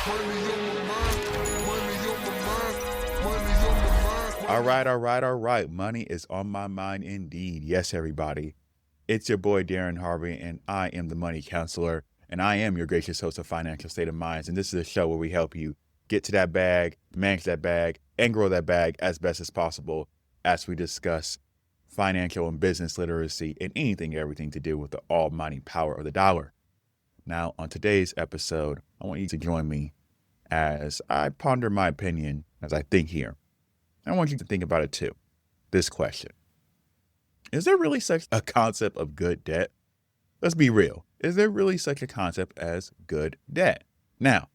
All right. Money is on my mind indeed. Yes, everybody. It's your boy, Darrin Harvey, and I am the Money Counselor, and I am your gracious host of Financial State of Minds. And this is a show where we help you get to that bag, manage that bag, and grow that bag as best as possible as we discuss financial and business literacy and everything to do with the almighty power of the dollar. Now, on today's episode, I want you to join me as I ponder my opinion as I think here. I want you to think about it too. This question: is there really such a concept of good debt? Let's be real. Is there really such a concept as good debt? Now,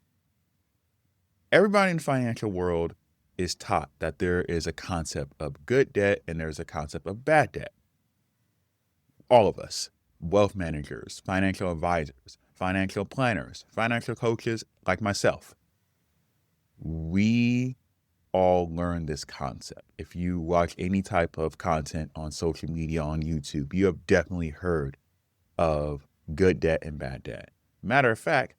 everybody in the financial world is taught that there is a concept of good debt and there's a concept of bad debt. All of us, wealth managers, financial advisors, financial planners, financial coaches like myself, we all learn this concept. If you watch any type of content on social media, on YouTube, you have definitely heard of good debt and bad debt. Matter of fact,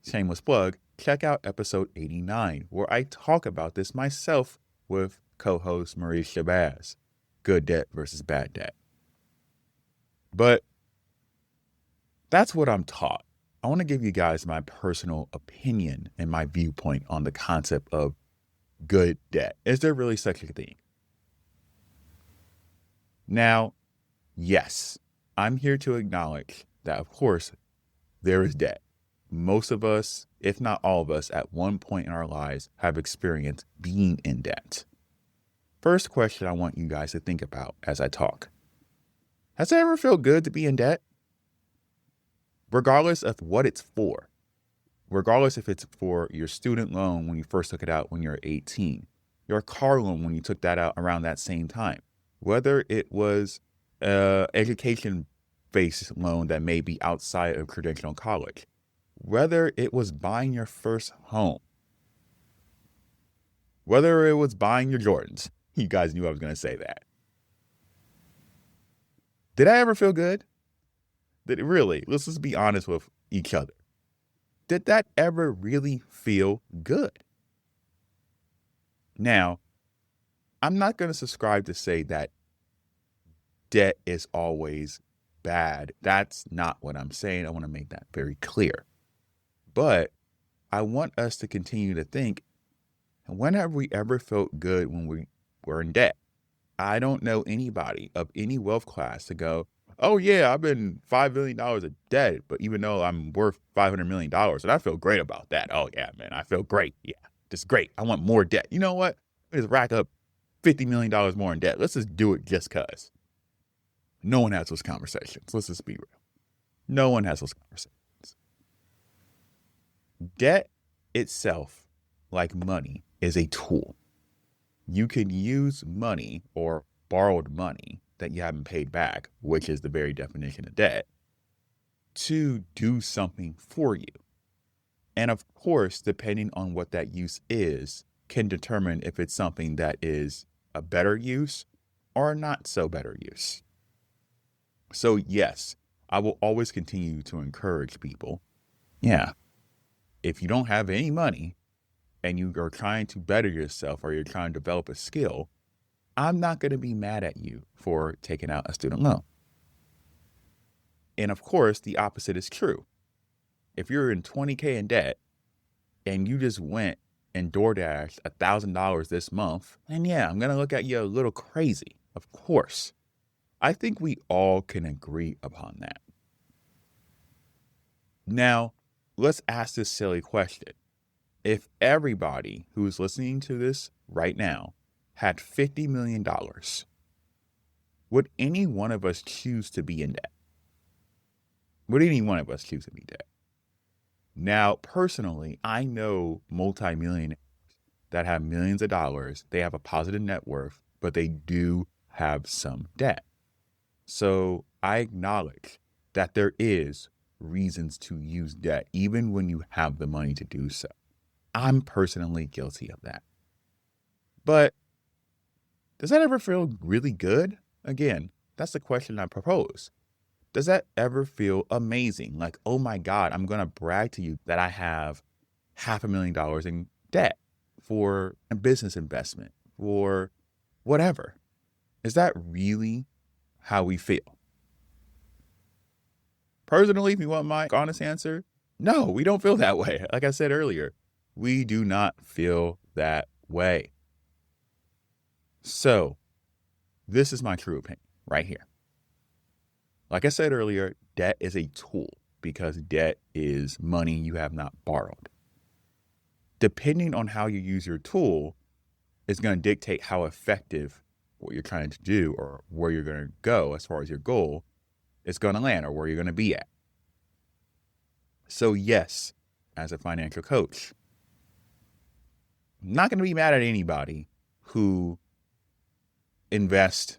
shameless plug, check out episode 89, where I talk about this myself with co-host Maurice Shabazz, good debt versus bad debt. But that's what I'm taught. I want to give you guys my personal opinion and my viewpoint on the concept of good debt. Is there really such a thing? Now, yes, I'm here to acknowledge that, of course, there is debt. Most of us, if not all of us, at one point in our lives have experienced being in debt. First question I want you guys to think about as I talk: has it ever felt good to be in debt? Regardless of what it's for. Regardless if it's for your student loan when you first took it out when you're 18, your car loan when you took that out around that same time, whether it was education-based loan that may be outside of traditional college, whether it was buying your first home, whether it was buying your Jordans. You guys knew I was going to say that. Did I ever feel good? Did it really? Let's just be honest with each other. Did that ever really feel good? Now, I'm not going to subscribe to say that debt is always bad. That's not what I'm saying. I want to make that very clear. But I want us to continue to think, when have we ever felt good when we were in debt? I don't know anybody of any wealth class to go, oh yeah, I've been $5 million of debt, but even though I'm worth $500 million, and I feel great about that. Oh yeah, man, I feel great. Yeah, just great. I want more debt. You know what? Let's rack up $50 million more in debt. Let's just do it just cause. No one has those conversations. Let's just be real. No one has those conversations. Debt itself, like money, is a tool. You can use money or borrowed money that you haven't paid back, which is the very definition of debt, to do something for you. And of course, depending on what that use is, can determine if it's something that is a better use or not so better use. So yes, I will always continue to encourage people. Yeah, if you don't have any money and you are trying to better yourself or you're trying to develop a skill, I'm not going to be mad at you for taking out a student loan. And of course, the opposite is true. If you're in $20K in debt and you just went and DoorDashed $1,000 this month, then yeah, I'm going to look at you a little crazy. Of course. I think we all can agree upon that. Now, let's ask this silly question. If everybody who's listening to this right now had $50 million, would any one of us choose to be in debt? Would any one of us choose to be in debt? Now, personally, I know multimillionaires that have millions of dollars. They have a positive net worth, but they do have some debt. So I acknowledge that there is reasons to use debt, even when you have the money to do so. I'm personally guilty of that. But does that ever feel really good? Again, that's the question I propose. Does that ever feel amazing? Like, oh my God, I'm going to brag to you that I have $500,000 in debt for a business investment or whatever. Is that really how we feel? Personally, if you want my honest answer, no, we don't feel that way. Like I said earlier, we do not feel that way. So this is my true opinion right here. Like I said earlier, debt is a tool because debt is money you have not borrowed. Depending on how you use your tool is going to dictate how effective what you're trying to do or where you're going to go as far as your goal is going to land or where you're going to be at. So yes, as a financial coach, I'm not going to be mad at anybody who invests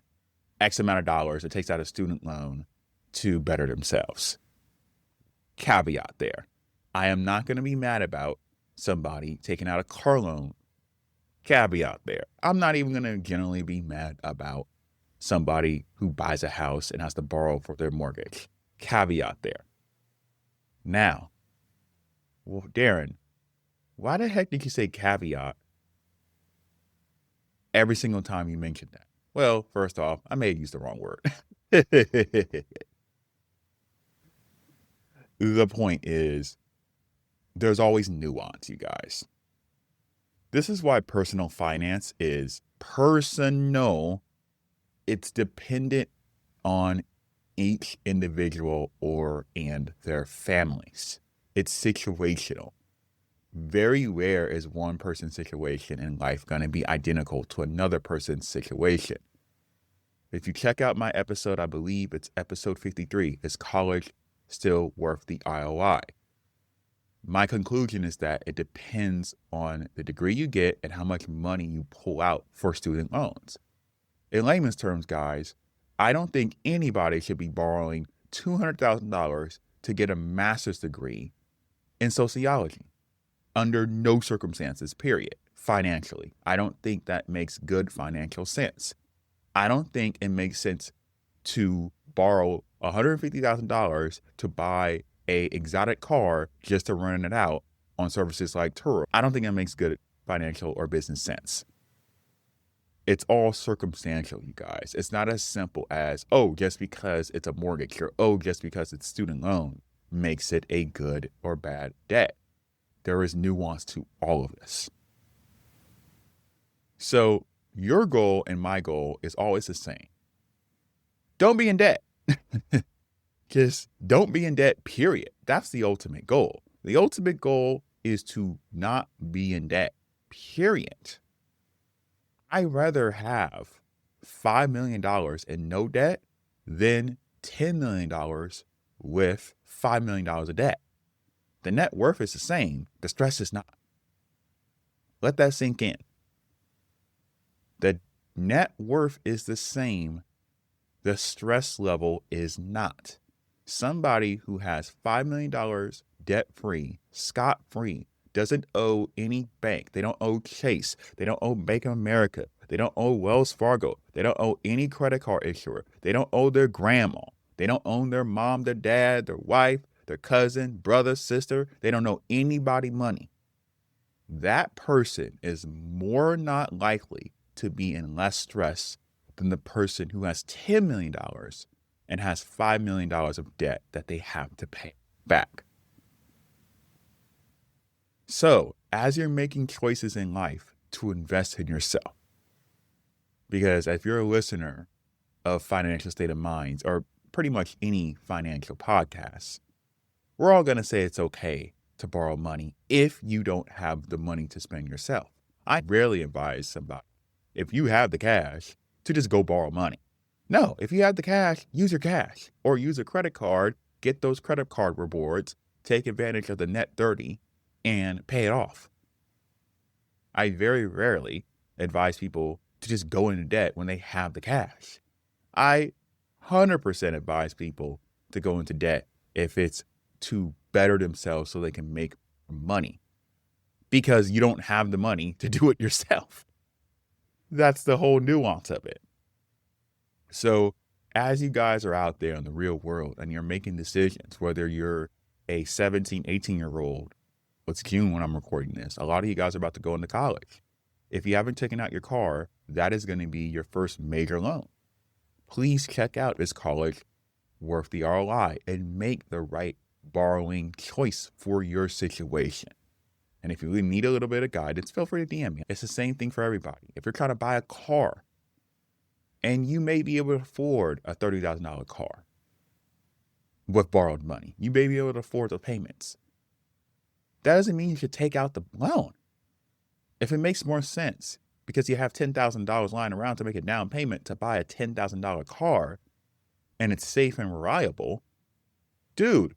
X amount of dollars or takes out a student loan to better themselves. Caveat there. I am not going to be mad about somebody taking out a car loan. Caveat there. I'm not even going to generally be mad about somebody who buys a house and has to borrow for their mortgage. Caveat there. Now, well, Darrin, why the heck did you say caveat every single time you mentioned that? Well, first off, I may have used the wrong word. The point is, there's always nuance, you guys. This is why personal finance is personal. It's dependent on each individual and their families. It's situational. Very rare is one person's situation in life going to be identical to another person's situation. If you check out my episode, I believe it's episode 53, Is College Still Worth the IOI? My conclusion is that it depends on the degree you get and how much money you pull out for student loans. In layman's terms, guys, I don't think anybody should be borrowing $200,000 to get a master's degree in sociology under no circumstances, period, financially. I don't think that makes good financial sense. I don't think it makes sense to borrow $150,000 to buy an exotic car just to rent it out on services like Turo. I don't think that makes good financial or business sense. It's all circumstantial, you guys. It's not as simple as, oh, just because it's a mortgage or, oh, just because it's student loan makes it a good or bad debt. There is nuance to all of this. So your goal and my goal is always the same. Don't be in debt. Just don't be in debt, period. That's the ultimate goal. The ultimate goal is to not be in debt, period. I'd rather have $5 million in no debt than $10 million with $5 million of debt. The net worth is the same. The stress is not. Let that sink in. The net worth is the same. The stress level is not. Somebody who has $5 million debt-free, scot-free, doesn't owe any bank. They don't owe Chase. They don't owe Bank of America. They don't owe Wells Fargo. They don't owe any credit card issuer. They don't owe their grandma. They don't owe their mom, their dad, their wife, their cousin, brother, sister. They don't owe anybody money. That person is more not likely to be in less stress than the person who has $10 million and has $5 million of debt that they have to pay back. So, as you're making choices in life to invest in yourself, because if you're a listener of Financial State of Minds or pretty much any financial podcast, we're all going to say it's okay to borrow money if you don't have the money to spend yourself. I rarely advise somebody, if you have the cash, to just go borrow money. No, if you have the cash, use your cash or use a credit card, get those credit card rewards, take advantage of the net 30 and pay it off. I very rarely advise people to just go into debt when they have the cash. I 100% advise people to go into debt if it's to better themselves so they can make money, because you don't have the money to do it yourself. That's the whole nuance of it. So as you guys are out there in the real world and you're making decisions, whether you're a 17, 18-year-old It's June when I'm recording this. A lot of you guys are about to go into college. If you haven't taken out your car, that is going to be your first major loan. Please check out, is college worth the ROI, and make the right borrowing choice for your situation. And if you need a little bit of guidance, feel free to DM me. It's the same thing for everybody. If you're trying to buy a car and you may be able to afford a $30,000 car with borrowed money, you may be able to afford the payments. That doesn't mean you should take out the loan. If it makes more sense because you have $10,000 lying around to make a down payment to buy a $10,000 car and it's safe and reliable, dude,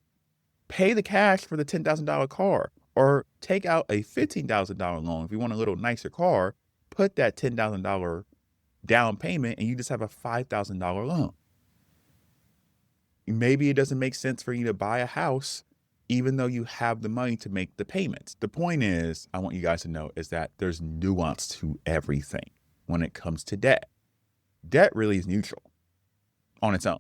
pay the cash for the $10,000 car. Or take out a $15,000 loan if you want a little nicer car, put that $10,000 down payment and you just have a $5,000 loan. Maybe it doesn't make sense for you to buy a house even though you have the money to make the payments. The point is, I want you guys to know, is that there's nuance to everything when it comes to debt. Debt really is neutral on its own.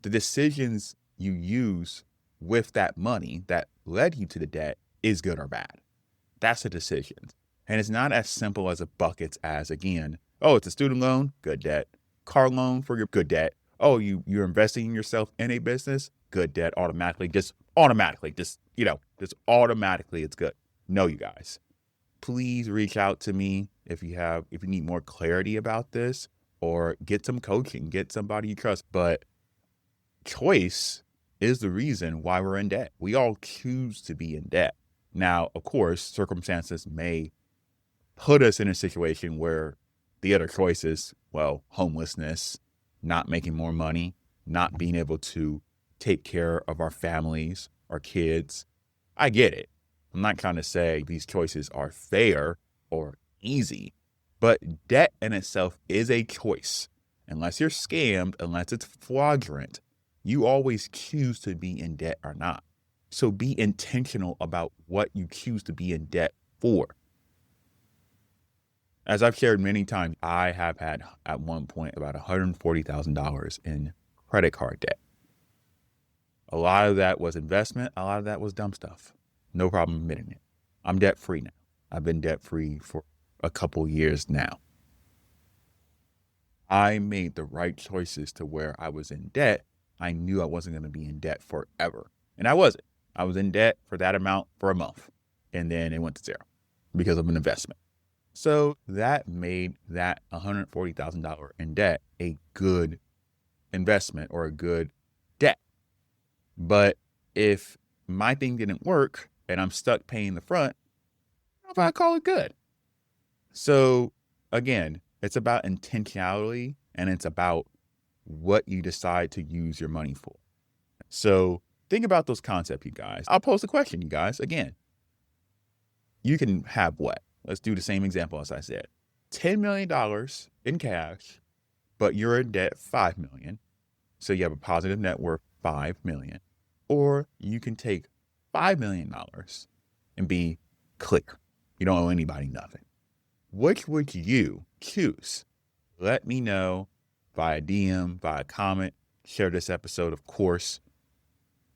The decisions you use with that money that led you to the debt is good or bad. That's a decision. And it's not as simple as a buckets as, again, oh, it's a student loan, good debt. Car loan for your good debt. Oh, you're investing in yourself in a business, good debt automatically. Just automatically it's good. No, you guys, please reach out to me if you need more clarity about this, or get some coaching, get somebody you trust. But choice is the reason why we're in debt. We all choose to be in debt. Now, of course, circumstances may put us in a situation where the other choices, well, homelessness, not making more money, not being able to take care of our families, our kids. I get it. I'm not trying to say these choices are fair or easy, but debt in itself is a choice. Unless you're scammed, unless it's fraudulent, you always choose to be in debt or not. So be intentional about what you choose to be in debt for. As I've shared many times, I have had at one point about $140,000 in credit card debt. A lot of that was investment. A lot of that was dumb stuff. No problem admitting it. I'm debt free now. I've been debt free for a couple years now. I made the right choices to where I was in debt. I knew I wasn't going to be in debt forever. And I wasn't. I was in debt for that amount for a month. And then it went to zero because of an investment. So that made that $140,000 in debt a good investment or a good debt. But if my thing didn't work and I'm stuck paying the front, I don't know if I call it good. So again, it's about intentionality and it's about what you decide to use your money for. So think about those concepts, you guys. I'll pose a question, you guys. Again, you can have what? Let's do the same example as I said. $10 million in cash, but you're in debt $5 million. So you have a positive net worth $5 million. Or you can take $5 million and be clear. You don't owe anybody nothing. Which would you choose? Let me know via DM, via comment. Share this episode, of course.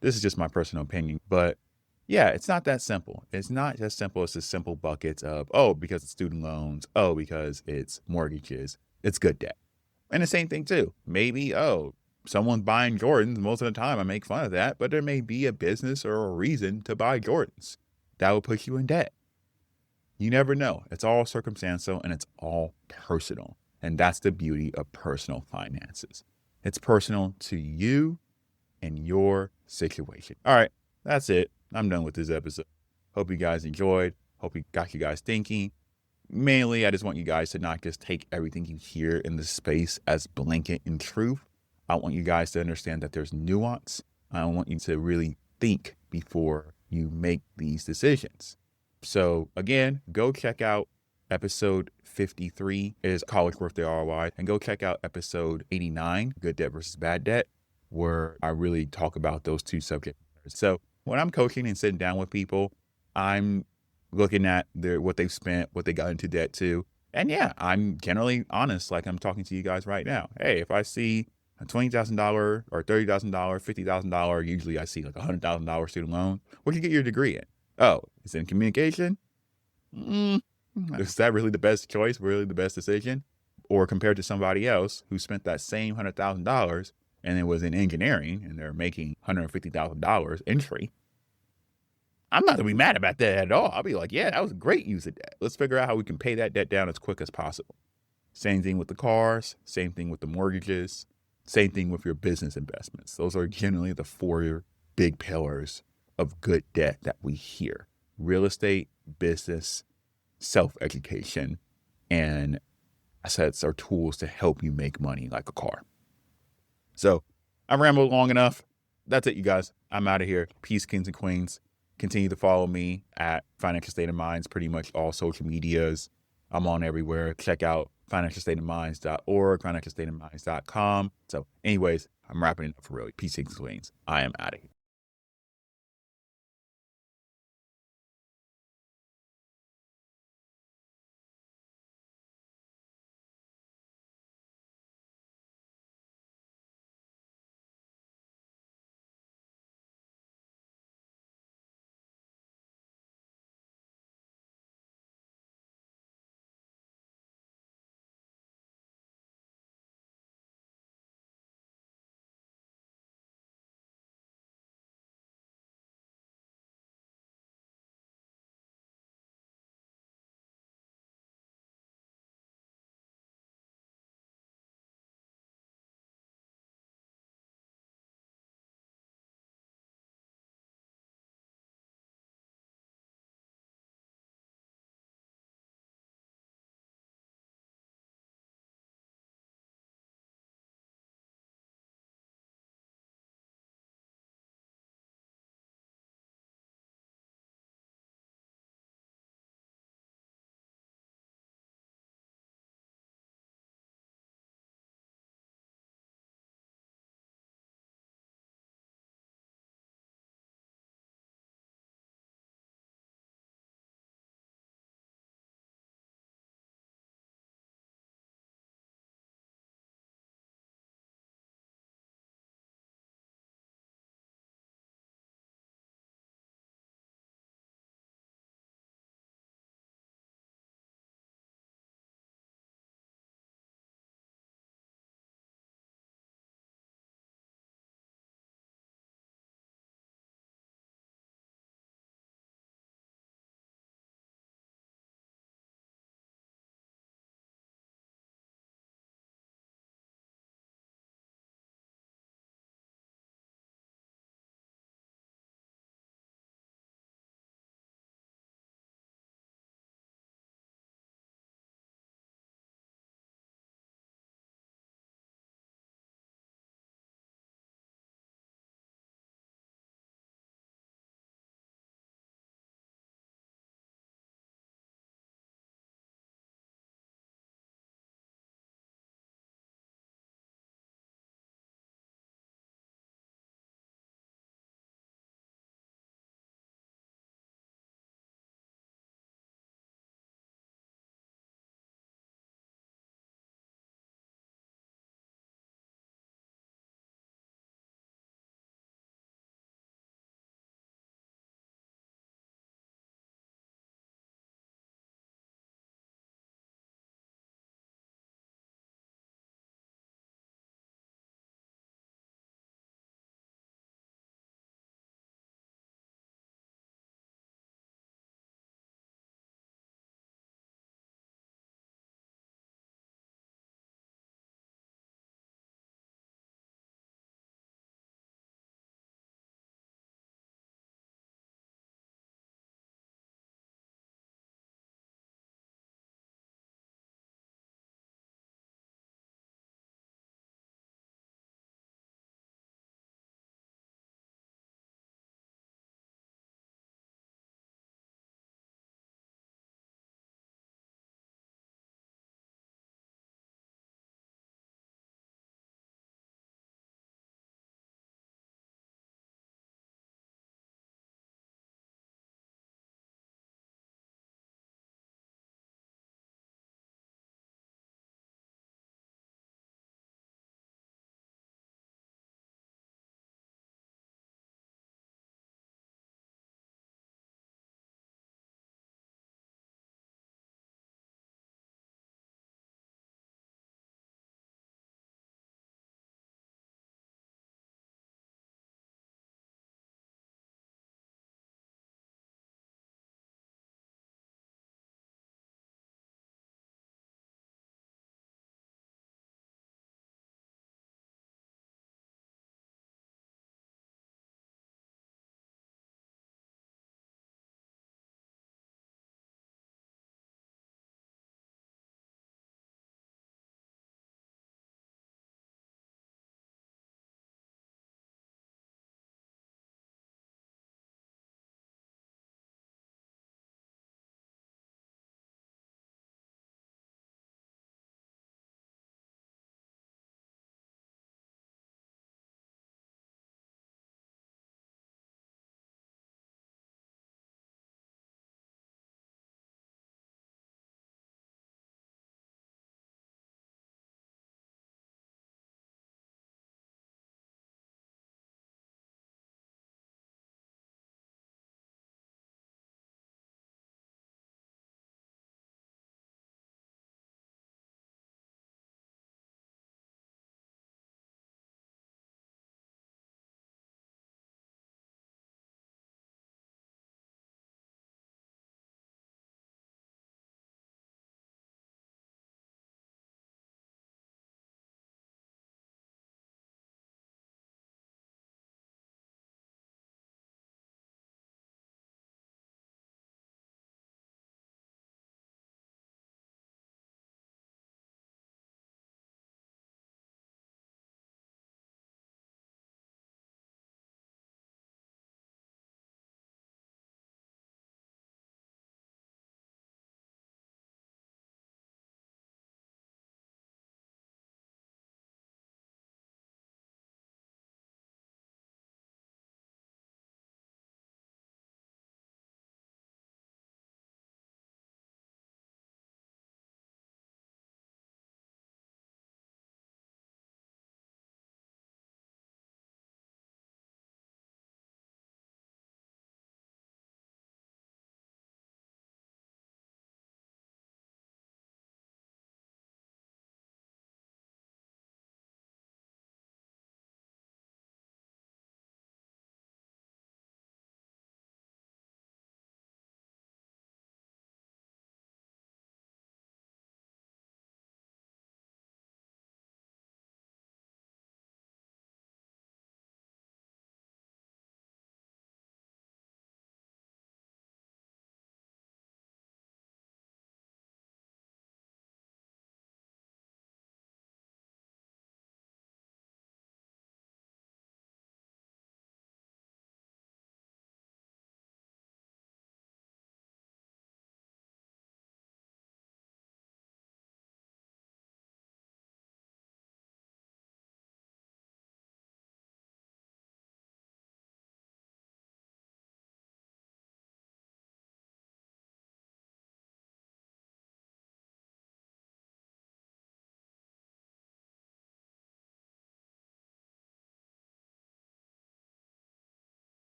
This is just my personal opinion, but yeah, it's not that simple. It's not just simple as the simple buckets of, oh, because it's student loans. Oh, because it's mortgages. It's good debt. And the same thing too. Maybe, oh, someone's buying Jordans. Most of the time I make fun of that, but there may be a business or a reason to buy Jordans that will put you in debt. You never know. It's all circumstantial and it's all personal. And that's the beauty of personal finances. It's personal to you and your situation. All right, that's it. I'm done with this episode. Hope you guys enjoyed. Hope it got you guys thinking. Mainly, I just want you guys to not just take everything you hear in this space as blanket and truth. I want you guys to understand that there's nuance. I want you to really think before you make these decisions. So again, go check out episode 53 is College Worth the ROI, and go check out episode 89, Good Debt versus Bad Debt, where I really talk about those two subjects. So when I'm coaching and sitting down with people, I'm looking at what they've spent, what they got into debt to. And yeah, I'm generally honest, like I'm talking to you guys right now. Hey, if I see a $20,000 or $30,000, $50,000, usually I see like $100,000 student loan, what you get your degree in? Oh, it's in communication? Is that really the best choice, really the best decision? Or compared to somebody else who spent that same $100,000 and it was in engineering and they're making $150,000 entry, I'm not going to be mad about that at all. I'll be like, yeah, that was a great use of debt. Let's figure out how we can pay that debt down as quick as possible. Same thing with the cars, same thing with the mortgages, same thing with your business investments. Those are generally the four big pillars of good debt that we hear: real estate, business, self-education, and assets or tools to help you make money like a car. So I rambled long enough. That's it, you guys. I'm out of here. Peace, kings and queens. Continue to follow me at Financial State of Minds, pretty much all social medias. I'm on everywhere. Check out financialstateofminds.org, financialstateofminds.com. So anyways, I'm wrapping it up for real. Peace, kings and queens. I am out of here.